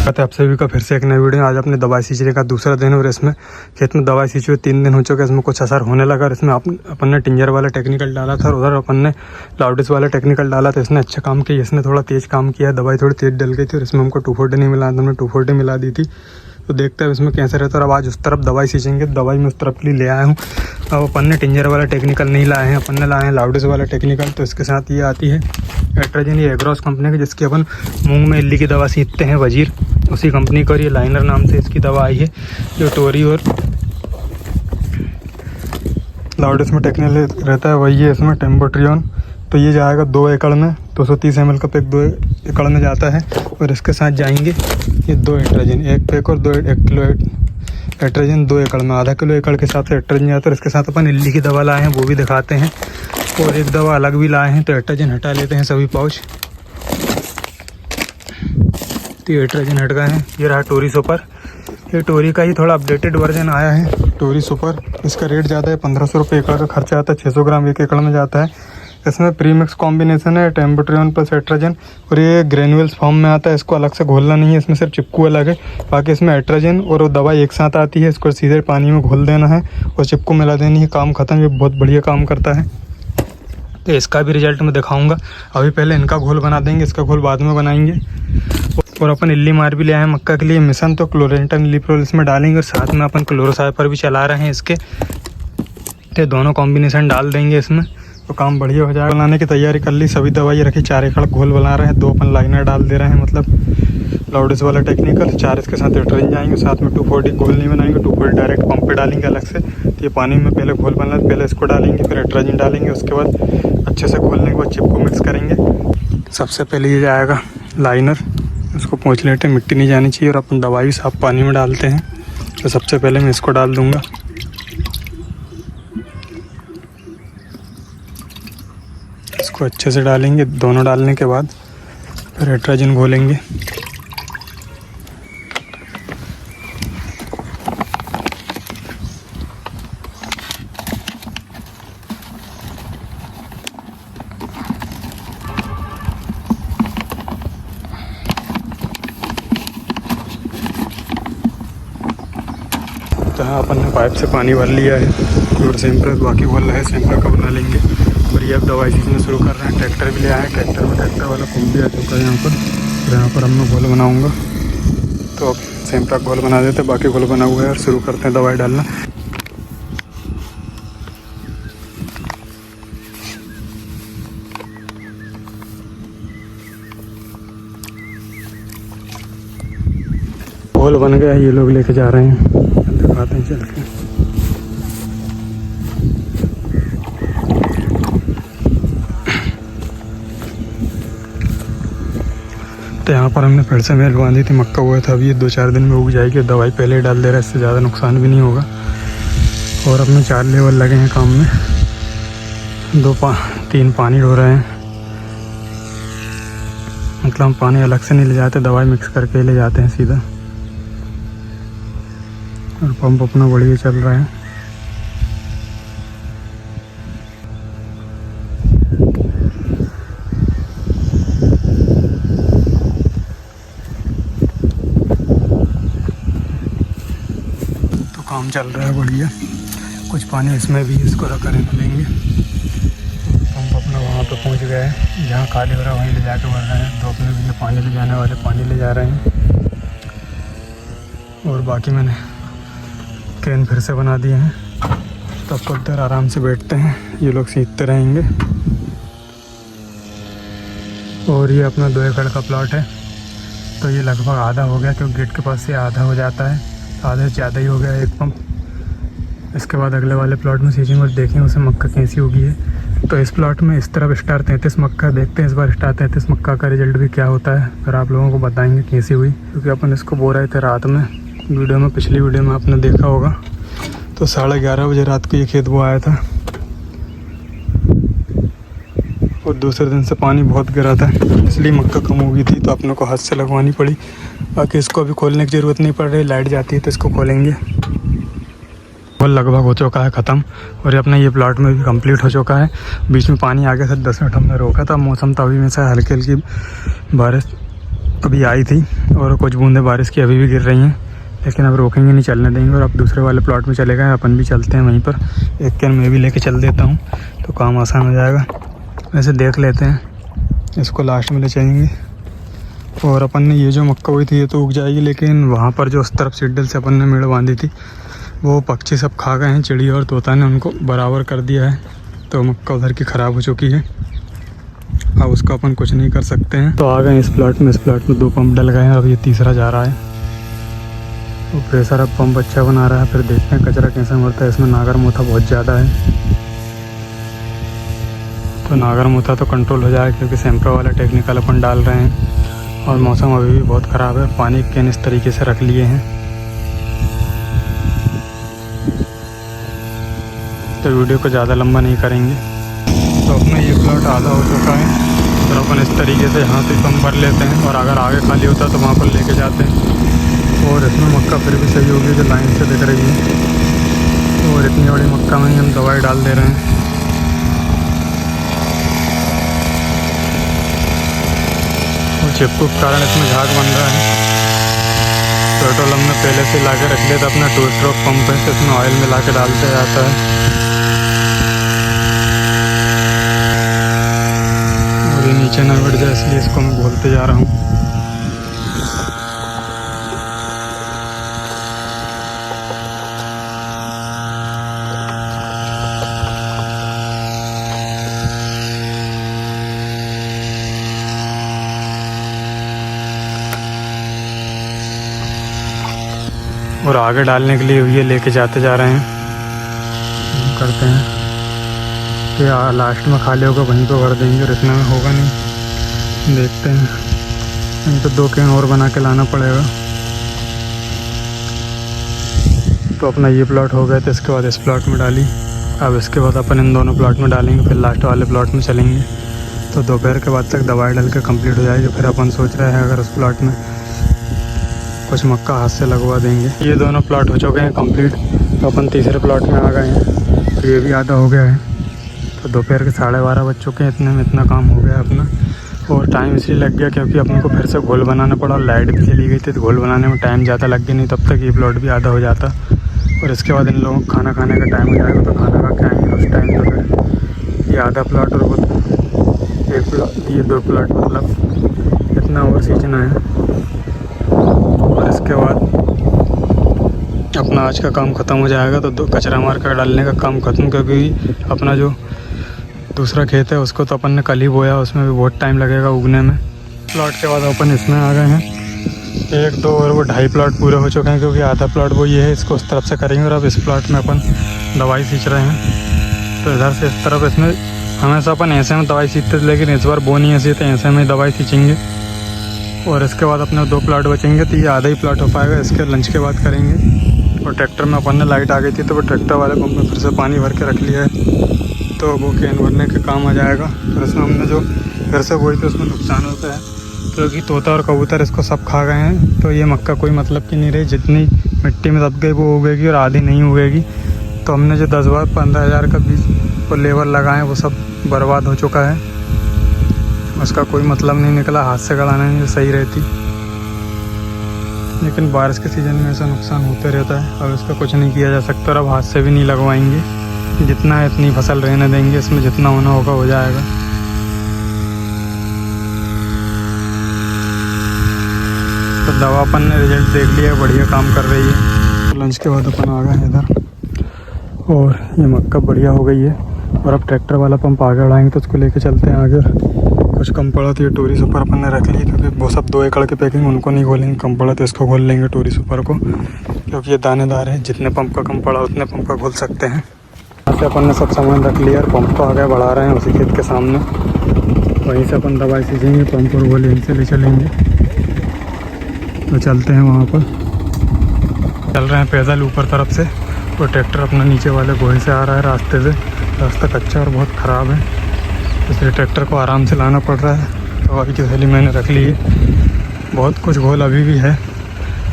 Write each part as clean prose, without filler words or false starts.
आप सभी का फिर से एक नई वीडियो। आज अपने दवाई सींचने का दूसरा दिन और इसमें खेत में दवाई सींचे हुए 3 दिन हो चुके हैं। इसमें कुछ असर होने लगा। इसमें अपन ने टिंजर वाला टेक्निकल डाला था और उधर अपन ने लाउडिस वाला टेक्निकल डाला था। इसने अच्छा काम किया, इसने थोड़ा तेज़ काम किया। दवाई थोड़ी तेज़ डल गई थी और इसमें हमको 2,4-D नहीं मिला, हमने 2,4-D मिला दी थी। तो देखते हैं इसमें कैसे रहता है। अब आज उस तरफ दवाई सींचेंगे। दवाई मैं उस तरफ के लिए ले आया हूँ। अब अपन ने टिंजर वाला टेक्निकल नहीं लाए हैं, अपन ने लाए हैं लाउडिस वाला टेक्निकल। तो इसके साथ ये आती है एट्राजिन, ये एग्रोस कंपनी की, जिसकी अपन मूंग में इल्ली की दवा सींचते हैं, वजीर उसी कंपनी का। और ये लाइनर नाम से इसकी दवा आई है, जो टोरी और लाउडिस में टेक्निकल रहता है वही है इसमें, टेम्बोट्रियन। तो ये जाएगा 2 एकड़ में, 230 ml का पैक 2 एकड़ में जाता है। और इसके साथ जाएंगे ये 2 एट्राजिन, 1 पैक और 1 किलो एट्राजिन 2 एकड़ में, आधा किलो एकड़ के हिसाब से एट्राजिन जाता है। इसके साथ अपन इल्ली की दवा लाए हैं, वो भी दिखाते हैं, और एक दवा अलग भी लाए हैं। तो एट्राजिन हटा लेते हैं सभी पाउच। तो ये एट्राजिन हट गए हैं। ये रहा टोरी सुपर। ये टोरी का ही थोड़ा अपडेटेड वर्जन आया है, टोरी सुपर। इसका रेट ज़्यादा है, 1500 रुपये एकड़ का खर्चा आता है। 600 ग्राम 1 एकड़ में जाता है। इसमें प्रीमिक्स कॉम्बिनेशन है, टेम्बोट्रियन प्लस एट्राजिन। और ये ग्रेन्यूल्स फॉर्म में आता है, इसको अलग से घोलना नहीं है, इसमें सिर्फ चिपकू अलग है। बाकी इसमें एट्राजिन और दवा एक साथ आती है। इसको सीधे पानी में घोल देना है और चिपकू मिला देनी है, काम ख़त्म। ये बहुत बढ़िया काम करता है। तो इसका भी रिजल्ट मैं दिखाऊंगा। अभी पहले इनका घोल बना देंगे, इसका घोल बाद में बनाएंगे। और अपन इल्ली मार भी ले आए हैं मक्का के लिए मिशन। तो क्लोरेंटन लिप्रोल इसमें डालेंगे और साथ में अपन क्लोरोसाइपर भी चला रहे हैं इसके। तो दोनों कॉम्बिनेशन डाल देंगे इसमें, तो काम बढ़िया हो जाएगा। बनाने की तैयारी कर ली, सभी दवाई रखी। 4 एकड़ घोल बना रहे हैं, 2 अपन लाइनर डाल दे रहे हैं, मतलब लाउडिस वाला टेक्निकल। 4 इसके साथ एट्राजिन जाएंगे, साथ में 2,4-D घोल नहीं बनाएंगे, 2,4-D डायरेक्ट पंप पे डालेंगे अलग से। तो ये पानी में पहले घोल बना, पहले इसको डालेंगे, फिर एट्राजिन डालेंगे। उसके बाद अच्छे से घोलने के बाद चिप को मिक्स करेंगे। सबसे पहले ये जाएगा लाइनर, उसको पोंछ लेते हैं, मिट्टी नहीं जानी चाहिए। और अपन दवाई साफ पानी में डालते हैं। तो सबसे पहले मैं इसको डाल दूँगा। इसको अच्छे से डालेंगे। दोनों डालने के बाद फिर एट्राजिन घोलेंगे। तो हाँ, अपन ने पाइप से पानी भर लिया है और सैंपल बाकी घोल रहा है, सैंपल का बना लेंगे। और ये अब दवाई सींचना शुरू कर रहे हैं। ट्रैक्टर भी ले आए हैं, ट्रैक्टर वाला पंप भी आ चुका है यहाँ पर। और यहाँ पर हम लोग घोल बनाऊँगा। तो अब सैंपल का घोल बना देते हैं, बाकी घोल बना हुआ है, और शुरू करते हैं दवाई डालना। घोल बन गया, ये लोग लेके जा रहे हैं, दिखाते हैं चल के। तो यहाँ पर हमने फिर से मेल बांधी थी, मक्का हुआ था। अभी ये 2-4 दिन में उग जाएगी। दवाई पहले ही डाल दे रहा है, इससे ज़्यादा नुकसान भी नहीं होगा। और अपने 4 लेवल लगे हैं काम में, 3 पानी ढो रहे हैं। मतलब हम पानी अलग से नहीं ले जाते, दवाई मिक्स करके ले जाते हैं सीधा। और पंप अपना बढ़िया चल रहा है। तो काम चल रहा है बढ़िया। कुछ पानी इसमें भी इसको रख कर लेंगे। पंप अपना वहाँ पे पहुँच गया है, जहाँ खाली हो रहा है वहीं ले जाके भर रहे हैं। तो अपने भी पानी ले जाने वाले पानी ले जा रहे हैं। और बाकी मैंने क्रेन फिर से बना दिए हैं। तब तक इधर आराम से बैठते हैं, ये लोग सीखते रहेंगे। और ये अपना 2 एकड़ का प्लॉट है। तो ये लगभग आधा हो गया, क्योंकि गेट के पास से आधा हो जाता है, आधे से ज़्यादा ही हो गया एक पंप। इसके बाद अगले वाले प्लॉट में सींचेंगे और देखें उसे मक्का कैसी होगी है। तो इस प्लॉट में इस तरफ स्टार 33 मक्का, देखते हैं इस बार स्टार 33 मक्का का रिजल्ट भी क्या होता है। फिर आप लोगों को बताएंगे कैसी हुई, क्योंकि अपन इसको बो रहे थे रात में। वीडियो में, पिछली वीडियो में आपने देखा होगा। तो 11:30 बजे रात को ये खेत वो आया था। और दूसरे दिन से पानी बहुत गिरा था, इसलिए मक्का कम हो गई थी। तो अपने को हाथ से लगवानी पड़ी। बाकी इसको अभी खोलने की ज़रूरत नहीं पड़ रही, लाइट जाती है तो इसको खोलेंगे। वो लगभग हो चुका है ख़त्म। और ये अपना ये प्लॉट में भी कंप्लीट हो चुका है। बीच में पानी आ गया था, 10 मिनट हमने रोका था। मौसम तो अभी में से हल्की हल्की बारिश अभी आई थी और कुछ बूंदें बारिश की अभी भी गिर रही हैं, लेकिन अब रोकेंगे नहीं, चलने देंगे। और अब दूसरे वाले प्लॉट में चले गए, अपन भी चलते हैं वहीं पर। एक कैन मैं भी लेके चल देता हूँ तो काम आसान हो जाएगा। वैसे देख लेते हैं, इसको लास्ट में ले जाएंगे। और अपन ने ये जो मक्का हुई थी ये तो उग जाएगी, लेकिन वहाँ पर जो उस तरफ सीडल से अपन ने मेड़ बांधी थी वो पक्षी सब खा गए हैं। चिड़िया और तोता ने उनको बराबर कर दिया है, तो मक्का उधर की ख़राब हो चुकी है। अब उसका अपन कुछ नहीं कर सकते हैं। तो आ गए इस प्लॉट में। इस प्लॉट में 2 पंप डल गए हैं, अब ये तीसरा जा रहा है। तो प्रेशर अब पंप अच्छा बना रहा है। फिर देखते हैं कचरा कैसे मरता है। इसमें नागर मोथा बहुत ज़्यादा है, तो नागर मोथा तो कंट्रोल हो जाएगा, क्योंकि सैंप्रो वाला टेक्निकल अपन डाल रहे हैं। और मौसम अभी भी बहुत ख़राब है। पानी कैन इस तरीके से रख लिए हैं। तो वीडियो को ज़्यादा लंबा नहीं करेंगे। तो अपना ये प्लॉट आधा हो चुका है, तो अपन इस तरीके से यहाँ से पंप भर लेते हैं, और अगर आगे खाली होता है तो वहाँ पर लेके जाते हैं। और इसमें मक्का फिर भी सही होगी जो लाइन से दिख रही है। और इतनी बड़ी मक्का में ही हम दवाई डाल दे रहे हैं। और चिपकू के कारण इसमें झाग बन रहा है। पेट्रोल हमने पहले से ला के रख लिया था, अपना 2 स्ट्रोक पंप है, तो इसमें ऑयल मिला के डालते जाता है। और ये नीचे ना बढ़ जाए, इसलिए इसको मैं बोलते जा रहा हूँ। और आगे डालने के लिए ये लेके जाते जा रहे हैं। करते हैं कि लास्ट में खाली होगा वहीं पर भर देंगे, और इतना में होगा नहीं। देखते हैं, नहीं तो 2 कैन और बना के लाना पड़ेगा। तो अपना ये प्लॉट हो गया, तो इसके बाद इस प्लॉट में डाली। अब इसके बाद अपन इन दोनों प्लॉट में डालेंगे, फिर लास्ट वाले प्लॉट में चलेंगे। तो दोपहर के बाद तक दवाई डाल के कम्प्लीट हो जाएगी। फिर अपन सोच रहे हैं अगर उस प्लॉट में कुछ मक्का हाथ से लगवा देंगे। ये दोनों प्लॉट हो चुके हैं कंप्लीट, तो अपन तीसरे प्लॉट में आ गए हैं। तो ये भी आधा हो गया है। तो दोपहर के 12:30 बज चुके हैं, इतने में इतना काम हो गया अपना। और टाइम इसलिए लग गया क्योंकि अपने को फिर से घोल बनाना पड़ा, और लाइट भी चली गई थी, तो घोल बनाने में टाइम ज़्यादा लग गया। नहीं तब तक ये प्लॉट भी आधा हो जाता। और इसके बाद इन लोगों को खाना खाने का टाइम हो जाएगा, तो खाना खा के आएंगे उस टाइम। तो फिर ये आधा प्लॉट और एक प्लॉट, ये 2 प्लॉट, मतलब इतना और सींचना है। और इसके बाद अपना आज का काम ख़त्म हो जाएगा। तो 2 कचरा मार कर डालने का काम ख़त्म, क्योंकि अपना जो दूसरा खेत है उसको तो अपन ने कल ही बोया, उसमें भी बहुत टाइम लगेगा उगने में। प्लॉट के बाद अपन इसमें आ गए हैं। 1, 2 और वो 2.5 प्लॉट पूरे हो चुके हैं, क्योंकि आधा प्लॉट वो ये है, इसको उस तरफ से करेंगे। और अब इस प्लॉट में अपन दवाई सींच रहे हैं। तो इधर से इस तरफ इसमें हमेशा अपन ऐसे में दवाई सींचते थे, लेकिन इस बार वो नहीं ऐसी, तो ऐसे में दवाई सींचेंगे। और इसके बाद अपने 2 प्लॉट बचेंगे, तो ये आधा ही प्लॉट हो पाएगा। इसके लंच के बाद करेंगे। और ट्रैक्टर में अपन ने लाइट आ गई थी, तो वो ट्रैक्टर वाले पंप में फिर से पानी भर के रख लिया है, तो वो कैन भरने के काम आ जाएगा। फिर इसमें हमने जो घर से बोई थी उसमें नुकसान होता है, क्योंकि तोता और कबूतर इसको सब खा गए हैं। तो ये मक्का कोई मतलब की नहीं रही, जितनी मिट्टी में दब गई वो उगेगी और आधी नहीं उगेगी। तो हमने जो 10-15 हज़ार का बीज और लेबर लगाए वो सब बर्बाद हो चुका है। उसका कोई मतलब नहीं निकला, हाथ से गड़ाने में सही रहती। लेकिन बारिश के सीज़न में ऐसा नुकसान होते रहता है, अब इसका कुछ नहीं किया जा सकता। और अब हाथ से भी नहीं लगवाएंगे, जितना है इतनी फसल रहने देंगे, इसमें जितना होना होगा हो जाएगा। तो दवा अपन ने रिजल्ट देख लिया, बढ़िया काम कर रही है। लंच के बाद अपन आ गए इधर, और ये मक्का बढ़िया हो गई है। और अब ट्रैक्टर वाला पंप आगे बढ़ाएंगे, तो उसको लेके चलते हैं आगे। कुछ कम पड़ा तो ये टोरी सुपर अपन ने रख ली, क्योंकि वो सब 2 एकड़ की पैकिंग उनको नहीं खोलेंगे। कम पड़ा तो इसको खोल लेंगे टोरी सुपर को, क्योंकि ये दानेदार है। जितने पंप का कम पड़ा उतने पंप का खोल सकते हैं। यहाँ से अपन ने सब सामान रख लिया, और पंप को आगे बढ़ा रहे हैं उसी खेत के सामने। वहीं से अपन दवाई सींचेंगे, पंप और गोली यहीं से ले चलेंगे। तो चलते हैं वहाँ पर। चल रहे हैं पैदल ऊपर तरफ से, और ट्रैक्टर अपना नीचे वाले गोहे से आ रहा है रास्ते से। रास्ता कच्चा और बहुत ख़राब है, इसलिए ट्रैक्टर को आराम से लाना पड़ रहा है। तो अभी की थैली मैंने रख ली है। बहुत कुछ घोल अभी भी है,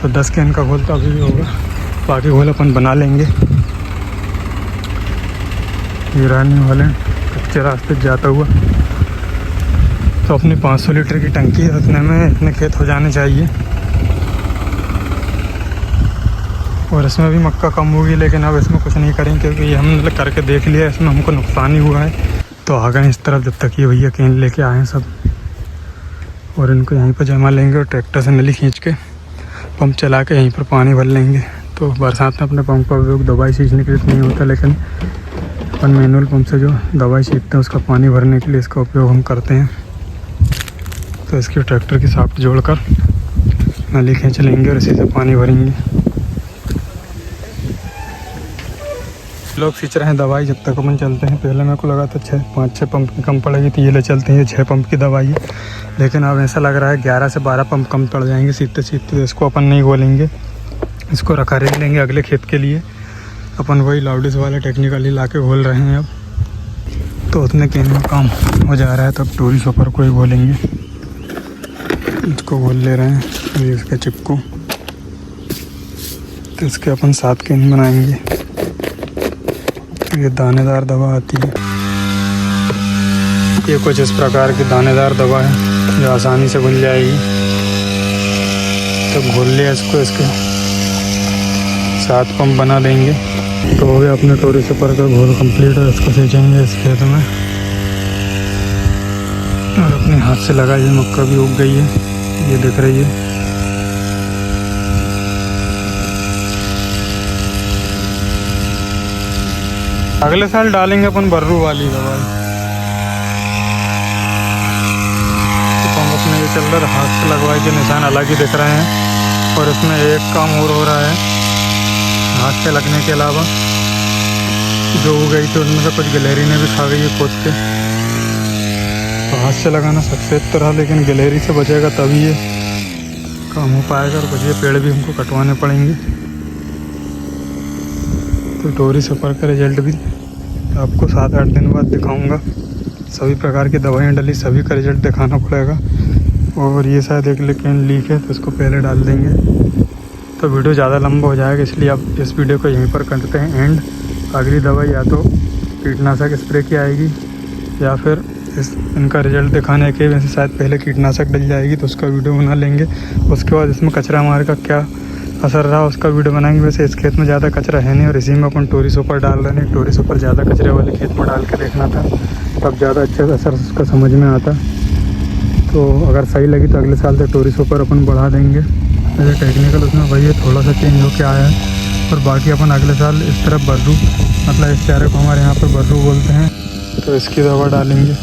तो 10 कैन का घोल तो अभी भी होगा, बाकी घोल अपन बना लेंगे। गिराने वाले कच्चे रास्ते जाता हुआ तो अपनी 500 लीटर की टंकी है, उतने में इतने खेत हो जाने चाहिए। और इसमें भी मक्का कम होगी, लेकिन अब इसमें कुछ नहीं करेंगे क्योंकि ये हमने करके देख लिया, इसमें हमको नुकसान ही हुआ है। तो आ गए इस तरफ, जब तक ये भैया केन लेके आए हैं सब, और इनको यहीं पर जमा लेंगे और ट्रैक्टर से नली खींच के पंप चला के यहीं पर पानी भर लेंगे। तो बरसात में अपने पंप का उपयोग दवाई सींचने के लिए नहीं होता, लेकिन अपन मैनुअल पंप से जो दवाई सींचते हैं उसका पानी भरने के लिए इसका उपयोग हम करते हैं। तो इसके ट्रैक्टर की साफ्ट जोड़कर नली खींच लेंगे और इसी से पानी भरेंगे। लोग सींच रहे हैं दवाई, जब तक अपन चलते हैं। पहले मेरे को लगा था 5-6 पंप की कम पड़ेगी, तो ये ले चलते हैं, ये 6 पंप की दवाई है। लेकिन अब ऐसा लग रहा है 11 से 12 पंप कम पड़ जाएंगे सीखते सीखते। तो इसको अपन नहीं खोलेंगे, इसको रखा रख लेंगे अगले खेत के लिए। अपन वही लाउडिस वाले टेक्निकल ही ला के घोल रहे हैं अब। तो उतने केन में काम हो जा रहा है, तब टोरी सुपर को ही घोलेंगे। इसको घोल ले रहे हैं, ये इसके चिपको। तो इसके अपन 7 केन बनाएंगे। ये दानेदार दवा आती है, ये कुछ इस प्रकार की दानेदार दवा है जो आसानी से घुल जाएगी। तो घोल लिया इसको, इसके 7 पंप बना देंगे। तो हो गया अपने टोरी सुपर का घोल कंप्लीट, और इसको सींचेंगे इस खेत में। और अपने हाथ से लगा, ये मक्का भी उग गई है, ये दिख रही है। अगले साल डालेंगे अपन बर्रू वाली दवाई। तो पंप अपने ये चल रहा है, हाथ से लगवाई के निशान अलग ही दिख रहे हैं। और इसमें एक काम और हो रहा है, हाथ से लगने के अलावा जो उग गई थी उनमें से कुछ गिलहरी ने भी खा गई है खोद के। तो हाथ से लगाना सक्सेस तो रहा, लेकिन गिलहरी से बचेगा तभी ये काम हो पाएगा। और कुछ ये पेड़ भी हमको कटवाने पड़ेंगे। तो टोरी सुपर का रिजल्ट भी आपको 7-8 दिन बाद दिखाऊंगा। सभी प्रकार की दवाइयाँ डली, सभी का रिजल्ट दिखाना पड़ेगा। और ये शायद एक लेकिन लीक है, तो इसको पहले डाल देंगे। तो वीडियो ज़्यादा लंबा हो जाएगा, इसलिए आप इस वीडियो को यहीं पर करते हैं एंड। अगली दवाई या तो कीटनाशक स्प्रे की आएगी, या फिर इनका रिजल्ट दिखाने के वैसे शायद पहले कीटनाशक डल जाएगी, तो उसका वीडियो बना लेंगे। उसके बाद इसमें कचरा मार का क्या असर रहा उसका वीडियो बनाएंगे। वैसे इस खेत में ज़्यादा कचरा है नहीं, और इसी में अपन टोरी सुपर डाल रहे हैं। टोरी सुपर ज़्यादा कचरे वाले खेत में डाल के देखना था, तब ज़्यादा अच्छे से असर उसका समझ में आता। तो अगर सही लगी तो अगले साल से टोरी सुपर अपन बढ़ा देंगे। जैसे टेक्निकल उसमें वही है, थोड़ा सा चेंज होके आया है। और बाकी अपन अगले साल इस तरफ बर्रू, मतलब इस चारे को हमारे यहाँ पर बर्रू बोलते हैं, तो इसकी दवा डालेंगे।